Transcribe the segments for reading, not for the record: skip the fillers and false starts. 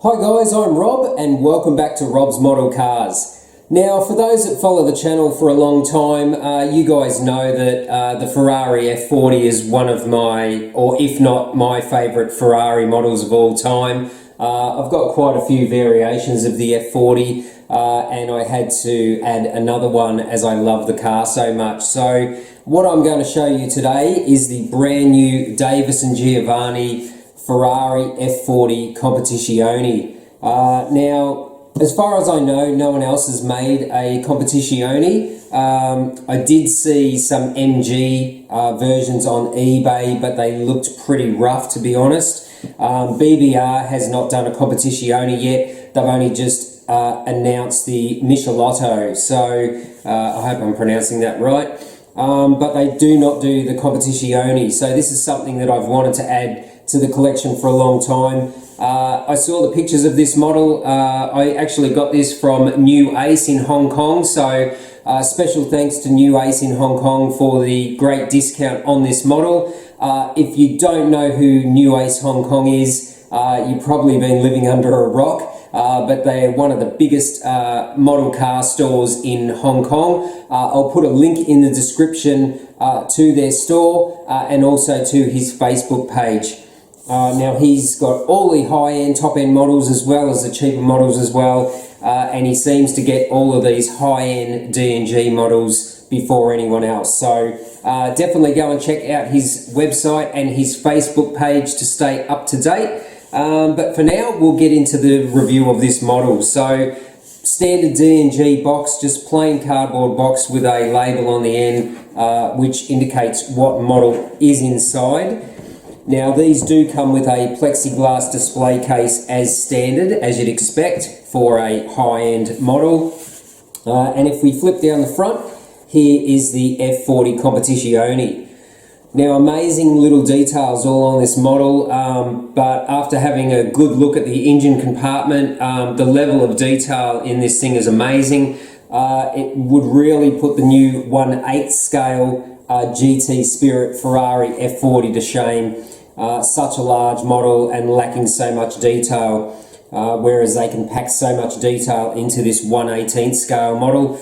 Hi guys, I'm Rob and welcome back to Rob's Model Cars. Now for those that follow the channel for a long time, you guys know that the Ferrari F40 is one of my, or if not my favourite Ferrari models of all time. I've got quite a few variations of the F40 and I had to add another one as I love the car so much. So what I'm going to show you today is the brand new Davis & Giovanni Ferrari F40 Competizione. Now, as far as I know, no one else has made a Competizione. I did see some MG versions on eBay, but they looked pretty rough, to be honest. BBR has not done a Competizione yet. They've only just announced the Michelotto, so I hope I'm pronouncing that right. But they do not do the Competizione, so this is something that I've wanted to add to the collection for a long time. I saw the pictures of this model. I actually got this from New Ace in Hong Kong, so special thanks to New Ace in Hong Kong for the great discount on this model. If you don't know who New Ace Hong Kong is, you've probably been living under a rock. But they're one of the biggest model car stores in Hong Kong. I'll put a link in the description to their store and also to his Facebook page. Now he's got all the high-end, top-end models as well as the cheaper models as well, and he seems to get all of these high-end D&G models before anyone else. So definitely go and check out his website and his Facebook page to stay up to date. But for now, we'll get into the review of this model. So, standard D&G box, just plain cardboard box with a label on the end, which indicates what model is inside. Now, these do come with a plexiglass display case as standard, as you'd expect for a high-end model. And if we flip down the front, here is the F40 Competizione. Now, amazing little details all on this model, but after having a good look at the engine compartment, the level of detail in this thing is amazing. It would really put the new 1/8 scale GT Spirit Ferrari F40 to shame. Such a large model and lacking so much detail, whereas they can pack so much detail into this 1/18 scale model,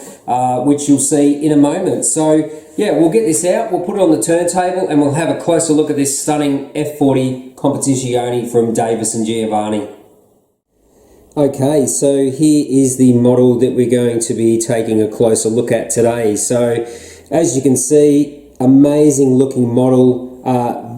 which you'll see in a moment. So yeah, we'll get this out, we'll put it on the turntable and we'll have a closer look at this stunning F40 Competizione from Davis & Giovanni. Okay, so here is the model that we're going to be taking a closer look at today. So as you can see, amazing looking model,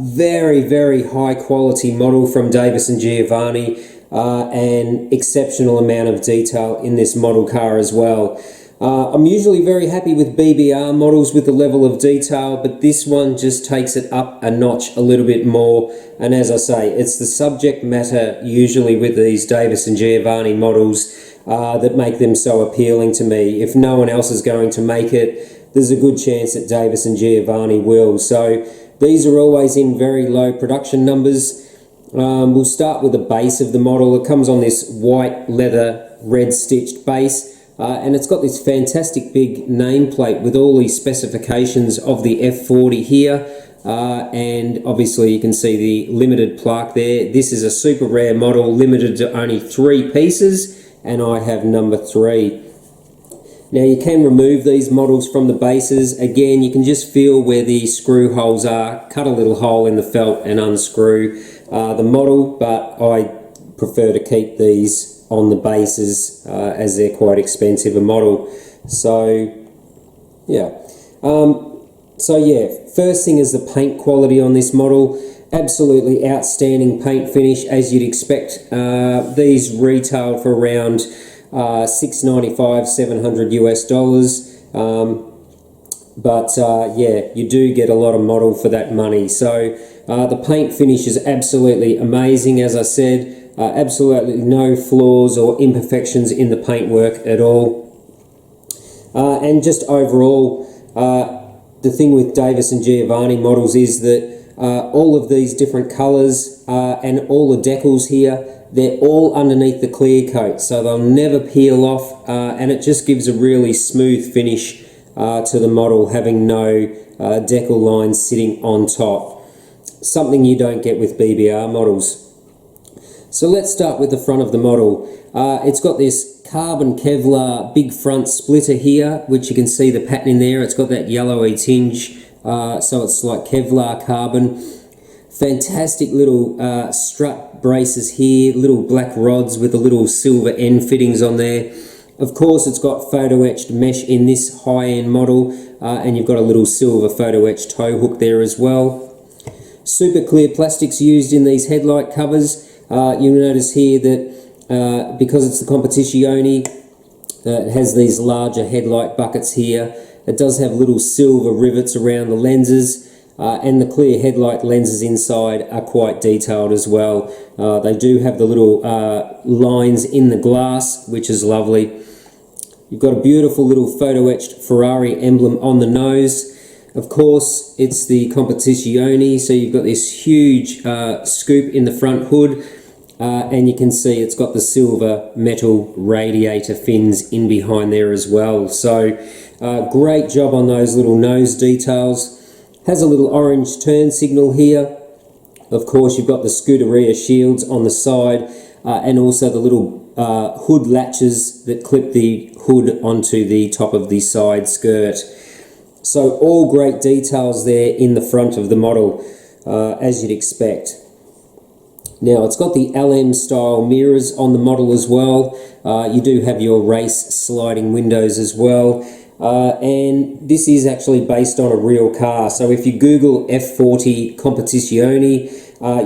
very, very high quality model from Davis & Giovanni, and exceptional amount of detail in this model car as well. I'm usually very happy with BBR models with the level of detail, but this one just takes it up a notch a little bit more. And as I say, it's the subject matter usually with these Davis & Giovanni models that make them so appealing to me. If no one else is going to make it, there's a good chance that Davis & Giovanni will. So these are always in very low production numbers. We'll start with the base of the model. It comes on this white leather red stitched base. And it's got this fantastic big nameplate with all these specifications of the F40 here, and obviously you can see the limited plaque there. This is a super rare model, limited to only 3 pieces, and I have number 3. Now you can remove these models from the bases. Again, you can just feel where the screw holes are, cut a little hole in the felt and unscrew the model, but I prefer to keep these on the bases as they're quite expensive a model. So yeah, first thing is the paint quality on this model. Absolutely outstanding paint finish, as you'd expect. These retail for around $695, $700 US, but yeah, you do get a lot of model for that money. So the paint finish is absolutely amazing, as I said. Absolutely no flaws or imperfections in the paintwork at all. And just overall, the thing with Davis & Giovanni models is that all of these different colours and all the decals here, they're all underneath the clear coat, so they'll never peel off, and it just gives a really smooth finish to the model, having no decal lines sitting on top. Something you don't get with BBR models. So let's start with the front of the model. It's got this carbon Kevlar big front splitter here, which you can see the pattern in there. It's got that yellowy tinge, so it's like Kevlar carbon. Fantastic little strut braces here, little black rods with the little silver end fittings on there. Of course, it's got photo etched mesh in this high-end model, and you've got a little silver photo etched tow hook there as well. Super clear plastics used in these headlight covers. You'll notice here that because it's the Competizione, it has these larger headlight buckets here. It does have little silver rivets around the lenses, and the clear headlight lenses inside are quite detailed as well. They do have the little lines in the glass, which is lovely. You've got a beautiful little photo etched Ferrari emblem on the nose. Of course, it's the Competizione, so you've got this huge scoop in the front hood, and you can see it's got the silver metal radiator fins in behind there as well. So great job on those little nose details. Has a little orange turn signal here. Of course, you've got the Scuderia shields on the side, and also the little hood latches that clip the hood onto the top of the side skirt. So all great details there in the front of the model, as you'd expect. Now it's got the LM style mirrors on the model as well. You do have your race sliding windows as well. And this is actually based on a real car. So if you Google F40 Competizione,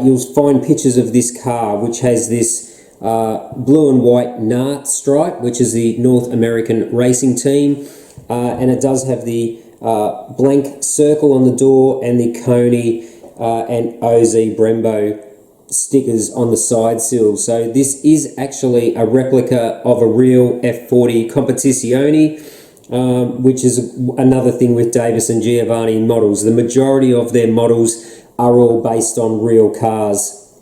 you'll find pictures of this car, which has this blue and white NART stripe, which is the North American Racing Team. And it does have the blank circle on the door and the Coney and OZ Brembo stickers on the side sill. So this is actually a replica of a real F40 Competizione, which is another thing with Davis and Giovanni models. The majority of their models are all based on real cars.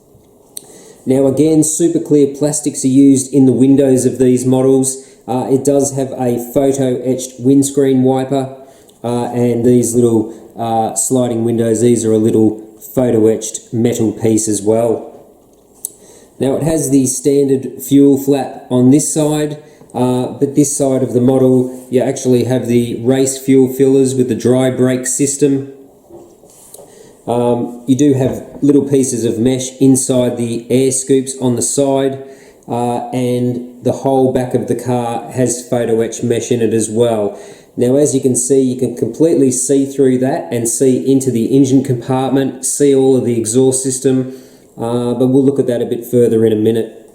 Now again, super clear plastics are used in the windows of these models. It does have a photo etched windscreen wiper, and these little sliding windows, these are a little photo etched metal piece as well. Now it has the standard fuel flap on this side, but this side of the model you actually have the race fuel fillers with the dry brake system. You do have little pieces of mesh inside the air scoops on the side, and the whole back of the car has photo etched mesh in it as well. Now as you can see, you can completely see through that and see into the engine compartment, see all of the exhaust system, but we'll look at that a bit further in a minute.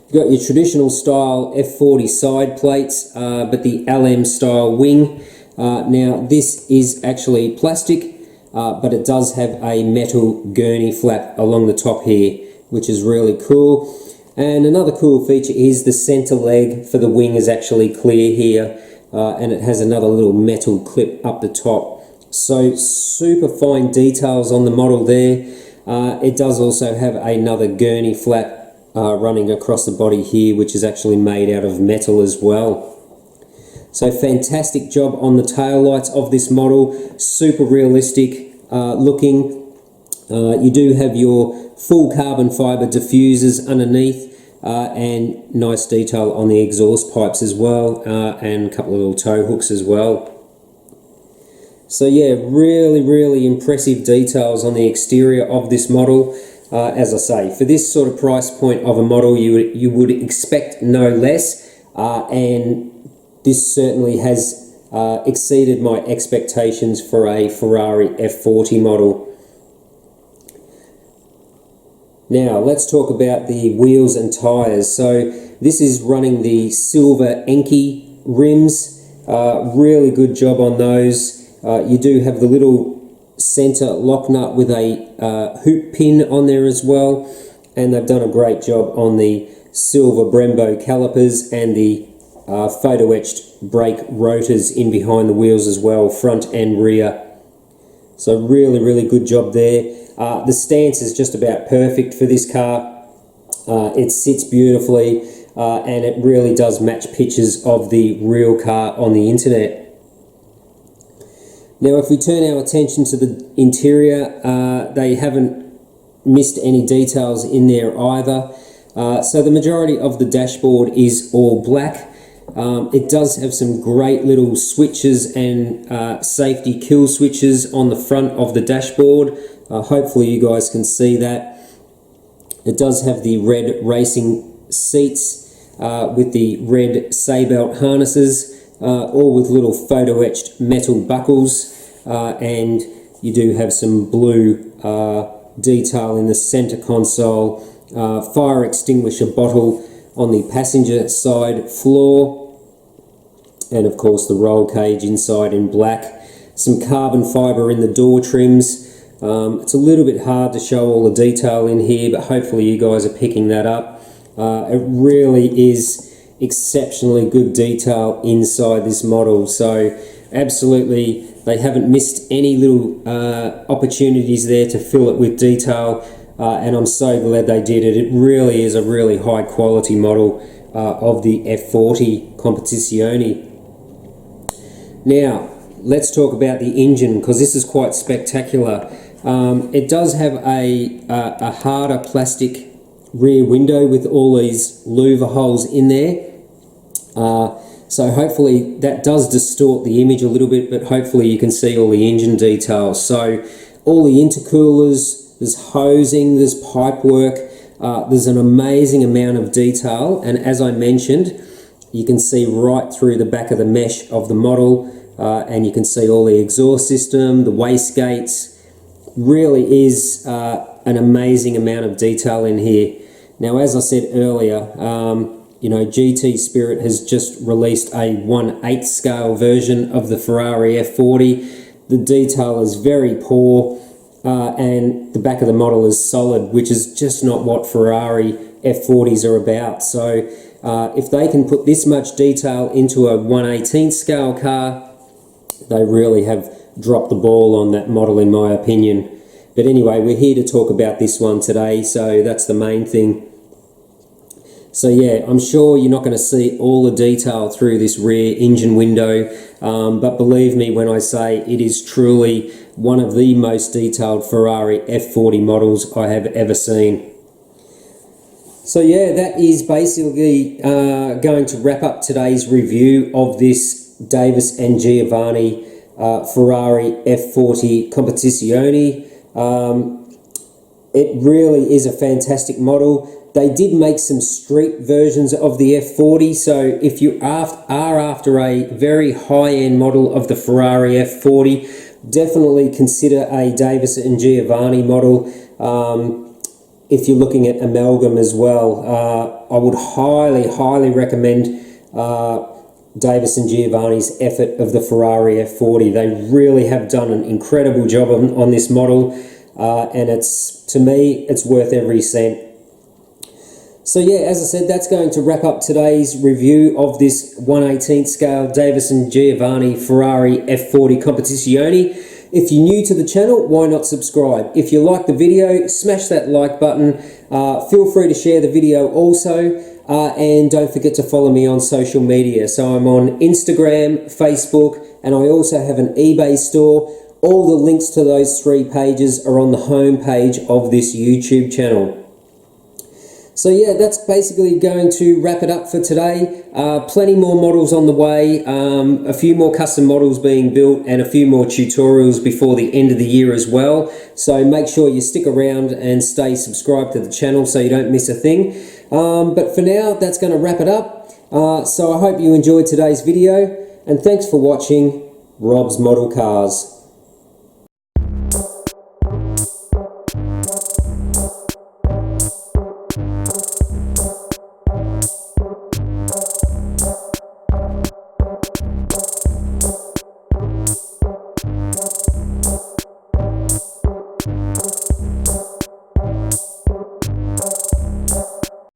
You've got your traditional style F40 side plates, but the LM style wing. Now this is actually plastic, but it does have a metal gurney flap along the top here, which is really cool. And another cool feature is the center leg for the wing is actually clear here. And it has another little metal clip up the top. So super fine details on the model there. It does also have another gurney flap running across the body here, which is actually made out of metal as well. So fantastic job on the tail lights of this model. Super realistic looking. You do have your full carbon fiber diffusers underneath. And nice detail on the exhaust pipes as well, and a couple of little tow hooks as well. So yeah, really impressive details on the exterior of this model. As I say, for this sort of price point of a model, you would expect no less, and this certainly has exceeded my expectations for a Ferrari F40 model. Now let's talk about the wheels and tyres. So this is running the silver Enki rims. Really good job on those. You do have the little center lock nut with a hoop pin on there as well, and they've done a great job on the silver Brembo calipers and the photo etched brake rotors in behind the wheels as well, front and rear. So really good job there. The stance is just about perfect for this car. It sits beautifully, and it really does match pictures of the real car on the internet. Now if we turn our attention to the interior, they haven't missed any details in there either. So the majority of the dashboard is all black. It does have some great little switches and safety kill switches on the front of the dashboard. Hopefully you guys can see that. It does have the red racing seats with the red Seatbelt harnesses, all with little photo etched metal buckles, and you do have some blue detail in the center console, fire extinguisher bottle on the passenger side floor, and of course the roll cage inside in black. Some carbon fiber in the door trims. It's a little bit hard to show all the detail in here, but hopefully you guys are picking that up. It really is exceptionally good detail inside this model, so absolutely they haven't missed any little opportunities there to fill it with detail, and I'm so glad they did it. It really is a really high quality model of the F40 Competizione. Now let's talk about the engine, because this is quite spectacular. It does have a harder plastic rear window with all these louver holes in there. So hopefully that does distort the image a little bit, but hopefully you can see all the engine details. So all the intercoolers, there's hosing, there's pipe work, there's an amazing amount of detail, and as I mentioned, you can see right through the back of the mesh of the model, and you can see all the exhaust system, the wastegates. Really is an amazing amount of detail in here. Now, as I said earlier, you know, GT Spirit has just released a 1/8 scale version of the Ferrari F40. The detail is very poor, and the back of the model is solid, which is just not what Ferrari F40s are about. So if they can put this much detail into a 1/18 scale car, they really have dropped the ball on that model, in my opinion. But anyway, we're here to talk about this one today, so that's the main thing. So yeah, I'm sure you're not going to see all the detail through this rear engine window, but believe me when I say it is truly one of the most detailed Ferrari F40 models I have ever seen. So yeah, that is basically going to wrap up today's review of this Davis & Giovanni Ferrari F40 Competizione. It really is a fantastic model. They did make some street versions of the F40, so if you are after a very high-end model of the Ferrari F40, definitely consider a Davis & Giovanni model. If you're looking at amalgam as well, I would highly recommend Davis & Giovanni's effort of the Ferrari F40. They really have done an incredible job on this model, and to me, it's worth every cent. So yeah, as I said, that's going to wrap up today's review of this 1/18 scale Davis & Giovanni Ferrari F40 Competizione. If you're new to the channel, why not subscribe? If you like the video, smash that like button. Feel free to share the video also. And don't forget to follow me on social media. So I'm on Instagram, Facebook, and I also have an eBay store. All the links to those 3 pages are on the home page of this YouTube channel. So yeah, that's basically going to wrap it up for today. Plenty more models on the way, a few more custom models being built, and a few more tutorials before the end of the year as well. So make sure you stick around and stay subscribed to the channel so you don't miss a thing. But for now, that's going to wrap it up. So I hope you enjoyed today's video, and thanks for watching Rob's Model Cars.